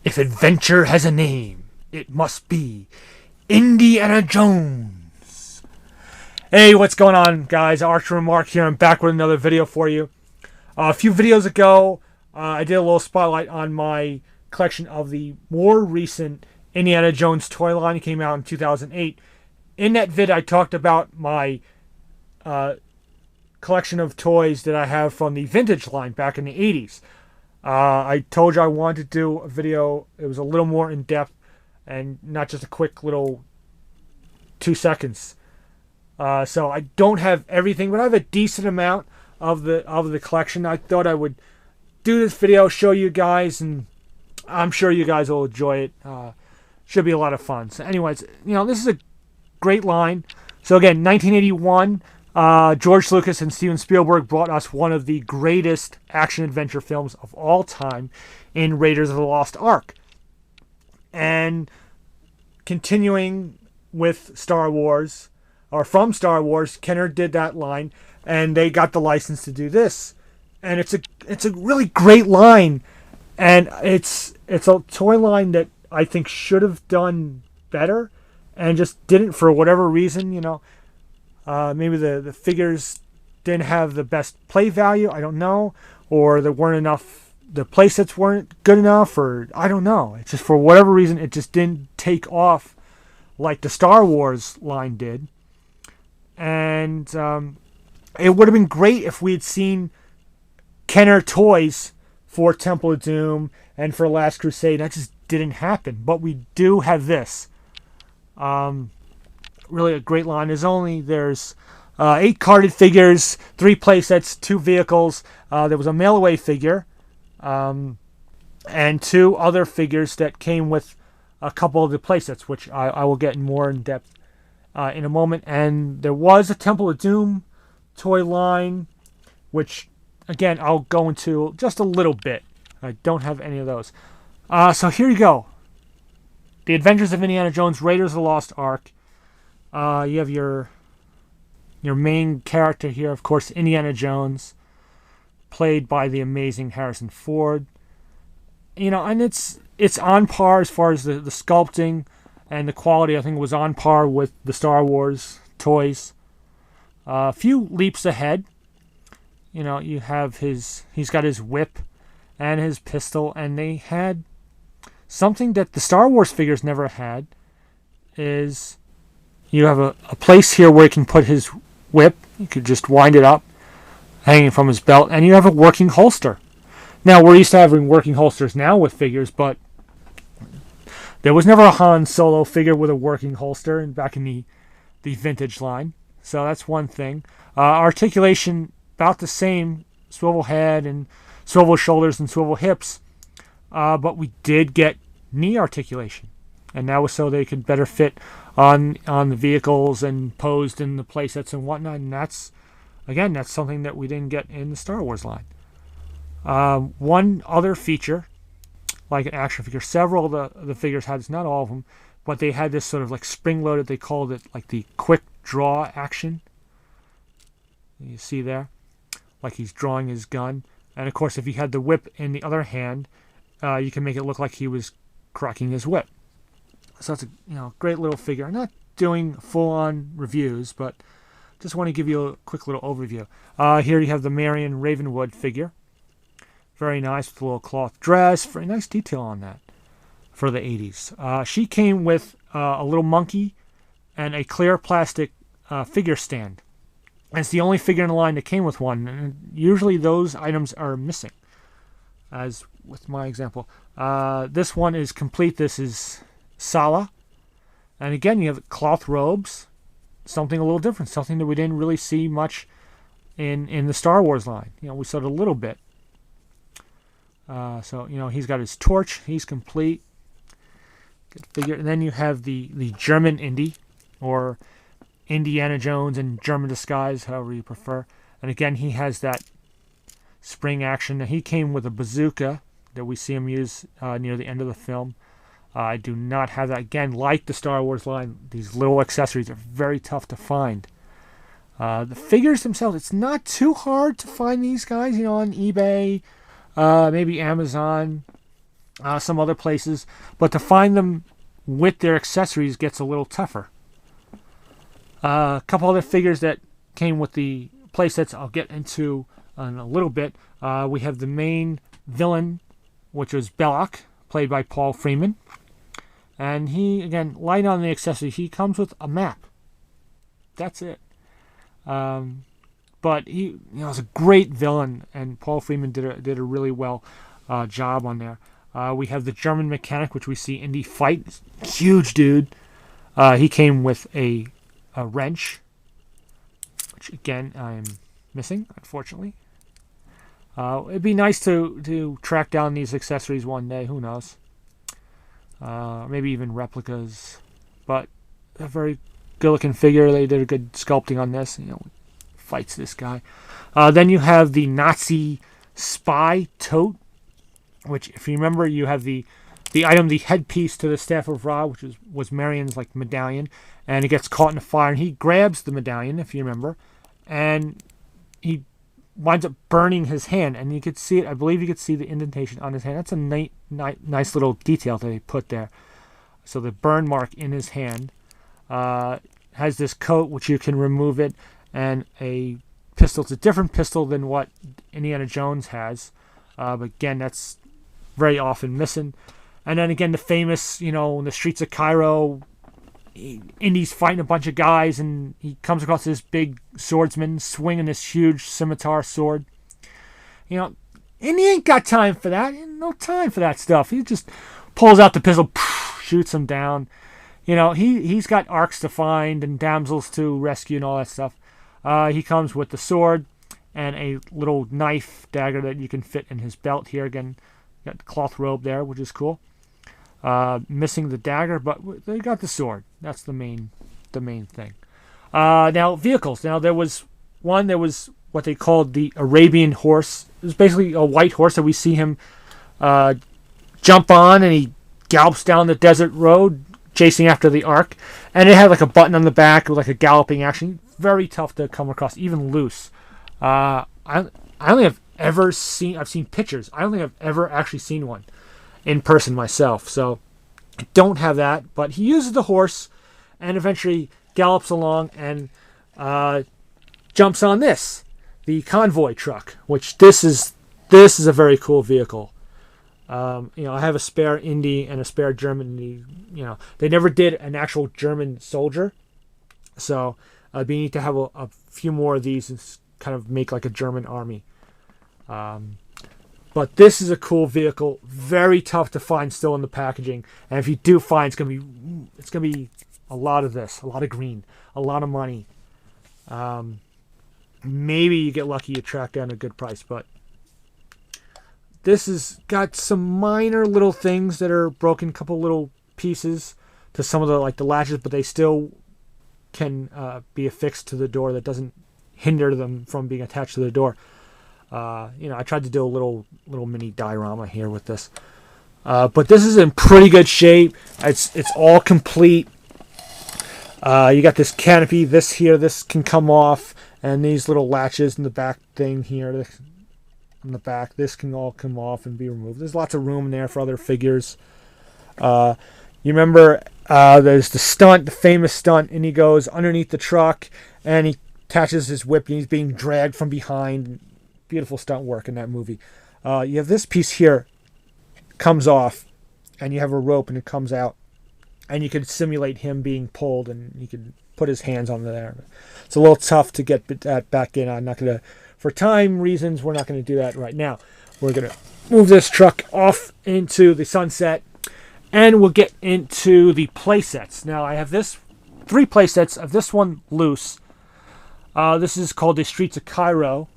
If adventure has a name, it must be Indiana Jones. Hey, what's going on, guys? Archer and Mark here. I'm back with another video for you. A few videos ago, I did a little spotlight on my collection of the more recent Indiana Jones toy line. It came out in 2008. In that vid, I talked about my collection of toys that I have from the vintage line back in the 80s. I told you I wanted to do a video. It was a little more in depth and not just a quick little 2 seconds. So I don't have everything, but I have a decent amount of the collection. I thought I would do this video, show you guys, and I'm sure you guys will enjoy it. Should be a lot of fun. So anyways, this is a great line. So again, 1981. George Lucas and Steven Spielberg brought us one of the greatest action-adventure films of all time in Raiders of the Lost Ark. And continuing with Star Wars, or from Star Wars, Kenner did that line, and they got the license to do this. And it's a really great line, and it's a toy line that I think should have done better, and just didn't for whatever reason, Maybe the figures didn't have the best play value, I don't know, or there weren't enough, the playsets weren't good enough, or I don't know. It's just for whatever reason, it just didn't take off like the Star Wars line did. And it would have been great if we had seen Kenner toys for Temple of Doom and for Last Crusade. That just didn't happen. But we do have this. Really a great line. There's 8 carded figures, 3 playsets, 2 vehicles. There was a mail-away figure, and 2 other figures that came with a couple of the playsets, which I will get more in depth in a moment. And there was a Temple of Doom toy line, which again I'll go into just a little bit. I don't have any of those. So here you go. The Adventures of Indiana Jones, Raiders of the Lost Ark. You have your main character here, of course, Indiana Jones, played by the amazing Harrison Ford. And it's on par as far as the sculpting and the quality. I think it was on par with the Star Wars toys. A few leaps ahead. You have he's got his whip and his pistol, and they had something that the Star Wars figures never had. Is you have a place here where he can put his whip. You could just wind it up, hanging from his belt, and you have a working holster. Now, we're used to having working holsters now with figures, but there was never a Han Solo figure with a working holster back in the vintage line. So that's one thing. Articulation, about the same, swivel head and swivel shoulders and swivel hips, but we did get knee articulation. And that was so they could better fit on the vehicles and posed in the playsets and whatnot. And that's something that we didn't get in the Star Wars line. One other feature, like an action figure, several of the figures had this, not all of them, but they had this sort of like spring-loaded, they called it like the quick draw action. You see there? Like he's drawing his gun. And of course, if he had the whip in the other hand, you can make it look like he was cracking his whip. So that's a great little figure. I'm not doing full-on reviews, but just want to give you a quick little overview. Here you have the Marion Ravenwood figure. Very nice with a little cloth dress. Very nice detail on that for the 80s. She came with a little monkey and a clear plastic figure stand. And it's the only figure in the line that came with one. And usually those items are missing, as with my example. This one is complete. This is Sala, and again you have cloth robes, something a little different, something that we didn't really see much in the Star Wars line. We saw it a little bit. So he's got his torch, he's complete. Good figure. And then you have the German Indy, or Indiana Jones in German disguise, however you prefer. And again, he has that spring action. He came with a bazooka that we see him use near the end of the film. I do not have that. Again, like the Star Wars line, these little accessories are very tough to find. The figures themselves, it's not too hard to find these guys, on eBay, maybe Amazon. some other places, but to find them with their accessories gets a little tougher. A couple other figures that came with the playsets I'll get into in a little bit. We have the main villain, which was Belloc, played by Paul Freeman. And he, again, light on the accessory. He comes with a map. That's it. But he, was a great villain, and Paul Freeman did a really well job on there. We have the German mechanic, which we see Indy fight. Huge dude. He came with a wrench, which again I am missing, unfortunately. It'd be nice to track down these accessories one day. Who knows? Maybe even replicas. But a very good-looking figure. They did a good sculpting on this. Fights this guy. Then you have the Nazi spy tote, which, if you remember, you have the item, the headpiece to the Staff of Ra, which was Marion's medallion, and it gets caught in the fire, and he grabs the medallion, if you remember, and he winds up burning his hand, and you could see it. I believe you could see the indentation on his hand. That's a nice little detail that they put there. So the burn mark in his hand has this coat, which you can remove it, and a pistol. It's a different pistol than what Indiana Jones has, but again, that's very often missing. And then again, the famous, in the streets of Cairo, Indy's fighting a bunch of guys, and he comes across this big swordsman swinging this huge scimitar sword. Indy ain't got time for that. No time for that stuff. He just pulls out the pistol, shoots him down. He's got arcs to find and damsels to rescue and all that stuff. He comes with the sword and a little knife dagger that you can fit in his belt here. Again, got the cloth robe there, which is cool. Missing the dagger, but they got the sword. That's the main thing. Now, vehicles. Now, there was what they called the Arabian horse. It was basically a white horse that we see him jump on, and he gallops down the desert road, chasing after the Ark. And it had a button on the back with a galloping action. Very tough to come across, even loose. I only have ever seen. I've seen pictures. I don't think I've ever actually seen one in person myself, so I don't have that. But he uses the horse and eventually gallops along and jumps on the convoy truck, which this is a very cool vehicle. I have a spare Indy and a spare German Indy. They never did an actual German soldier, so it'd be neat to have a few more of these and kind of make a German army. But this is a cool vehicle, very tough to find still in the packaging. And if you do find, it's gonna be a lot of this, a lot of green, a lot of money. Maybe you get lucky, you track down a good price, but this has got some minor little things that are broken, couple little pieces to some of the latches, but they still can be affixed to the door. That doesn't hinder them from being attached to the door. I tried to do a little mini diorama here with this, but this is in pretty good shape. It's all complete. You got this canopy. This can come off, and these little latches in the back thing here, in the back, this can all come off and be removed. There's lots of room in there for other figures. You remember there's the famous stunt, and he goes underneath the truck, and he attaches his whip, and he's being dragged from behind. Beautiful stunt work in that movie. You have this piece here, comes off, and you have a rope, and it comes out, and you can simulate him being pulled, and you can put his hands on there. It's a little tough to get that back in. I'm not gonna, for time reasons, we're not gonna do that right now. We're gonna move this truck off into the sunset, and we'll get into the play sets. Now I have 3 play sets of this one loose. This is called the Streets of Cairo,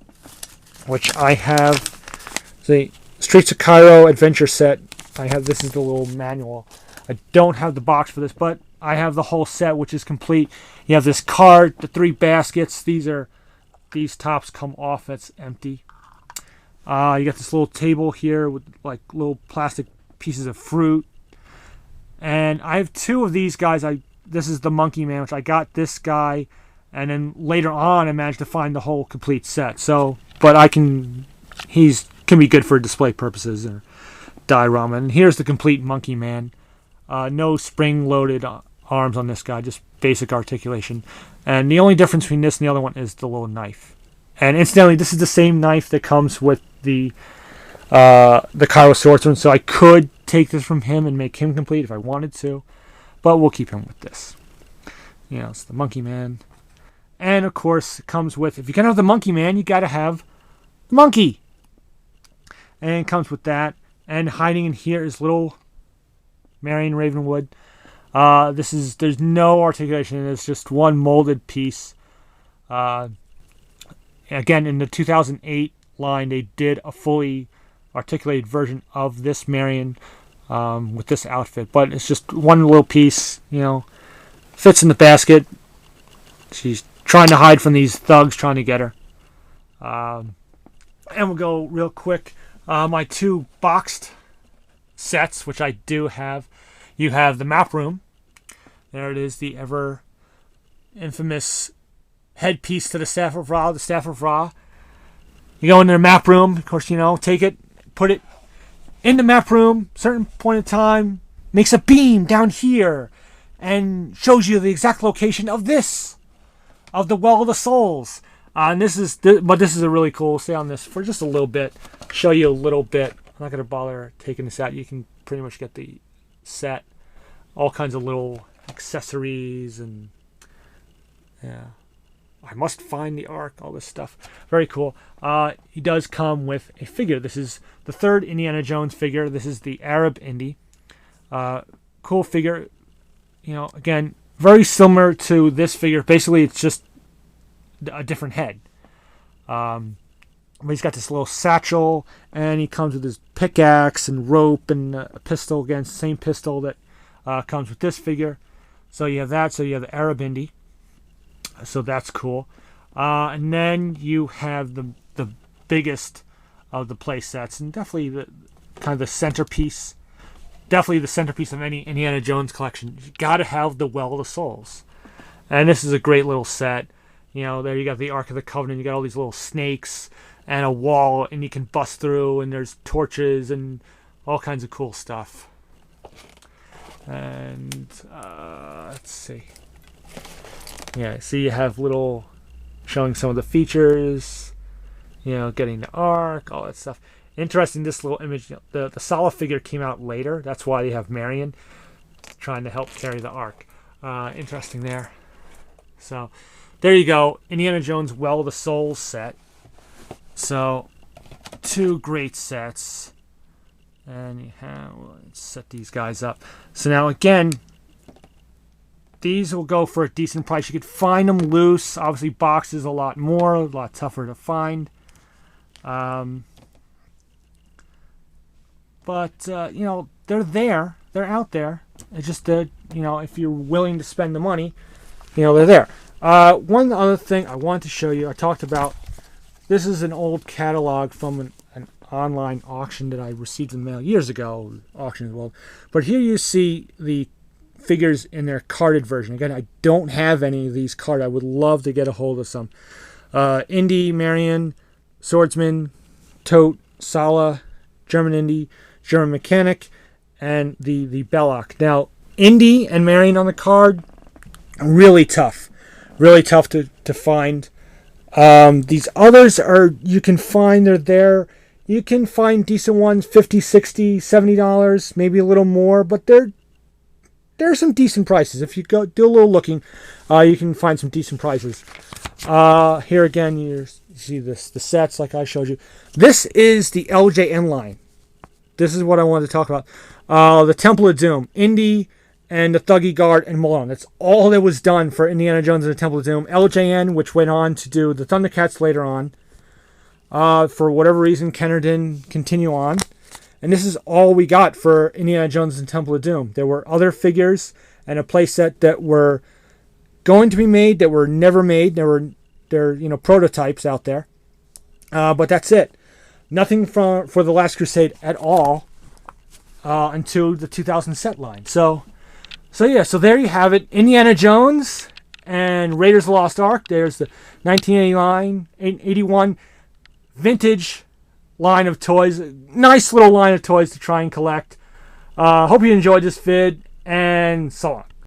which I have the Streets of Cairo adventure set. This is the little manual. I don't have the box for this, but I have the whole set, which is complete. You have this card, the 3 baskets. These tops come off. That's empty. You got this little table here with little plastic pieces of fruit. And I have 2 of these guys. This is the Monkey Man, which I got this guy, and then later on I managed to find the whole complete set. So, but he can be good for display purposes. diorama. And here's the complete Monkey Man. No spring-loaded arms on this guy, just basic articulation. And the only difference between this and the other one is the little knife. And incidentally, this is the same knife that comes with the Cairo Swordsman, so I could take this from him and make him complete if I wanted to, but we'll keep him with this. You know, it's the Monkey Man. And of course, it comes with, if you're going to have the Monkey Man, you got to have the monkey. And it comes with that. And hiding in here is little Marion Ravenwood. There's no articulation. It's just one molded piece. Again, in the 2008 line, they did a fully articulated version of this Marion with this outfit. But it's just one little piece, you know, fits in the basket. She's trying to hide from these thugs trying to get her. And we'll go real quick. My two boxed sets, which I do have. You have the map room. There it is, the ever infamous headpiece to the Staff of Ra, the Staff of Ra. You go into the map room, of course, you know, take it, put it in the map room, certain point in time, makes a beam down here, and shows you the exact location of this, of the Well of the Souls. And this is a really cool, stay on this for just a little bit, show you a little bit. I'm not going to bother taking this out. You can pretty much get the set, all kinds of little accessories, and yeah. I must find the Ark, all this stuff. Very cool. He does come with a figure. This is the third Indiana Jones figure. This is the Arab Indy. Cool figure. You know, again, very similar to this figure. Basically, it's just a different head. But he's got this little satchel, and he comes with his pickaxe and rope and a pistol. Again, same pistol that comes with this figure. So you have that. So you have the Arab Indy. So that's cool. And then you have the biggest of the play sets, and definitely the kind of the centerpiece. Definitely the centerpiece of any Indiana Jones collection. You got to have the Well of the Souls. And this is a great little set. You know, there you got the Ark of the Covenant. You got all these little snakes and a wall, and you can bust through, and there's torches and all kinds of cool stuff. And let's see. Yeah, so you have little showing some of the features, you know, getting the Ark, all that stuff. Interesting, this little image, you know, the Sala figure came out later. That's why you have Marion trying to help carry the Ark. Interesting there. So, there you go. Indiana Jones Well of the Souls set. So, two great sets. And you have, let's set these guys up. So now again, these will go for a decent price. You could find them loose. Obviously, boxes a lot more, a lot tougher to find. But you know, they're there. They're out there. It's just that, you know, if you're willing to spend the money, you know, they're there. One other thing I want to show you, I talked about, this is an old catalog from an online auction that I received in the mail years ago. Auction as well. But here you see the figures in their carded version. Again, I don't have any of these carded. I would love to get a hold of some. Indy, Marion, Swordsman, Tote, Sala, German Indy, German Mechanic, and the Belloc. Now, Indy and Marion on the card, really tough. Really tough to find. These others are, you can find, they're there. You can find decent ones, $50, $60, $70, maybe a little more, but there are some decent prices. If you go do a little looking, you can find some decent prices. Here again, you see the sets like I showed you. This is the LJN line. This is what I wanted to talk about. The Temple of Doom, Indy, and the Thuggy Guard and Malone. That's all that was done for Indiana Jones and the Temple of Doom. LJN, which went on to do the Thundercats later on. For whatever reason, Kenner didn't continue on. And this is all we got for Indiana Jones and Temple of Doom. There were other figures and a playset that were going to be made that were never made. They're you know, prototypes out there. But that's it. Nothing for the Last Crusade at all until the 2000 set line. So yeah, so there you have it. Indiana Jones and Raiders of the Lost Ark. There's the 1981 vintage line of toys. Nice little line of toys to try and collect. Hope you enjoyed this vid, and so on.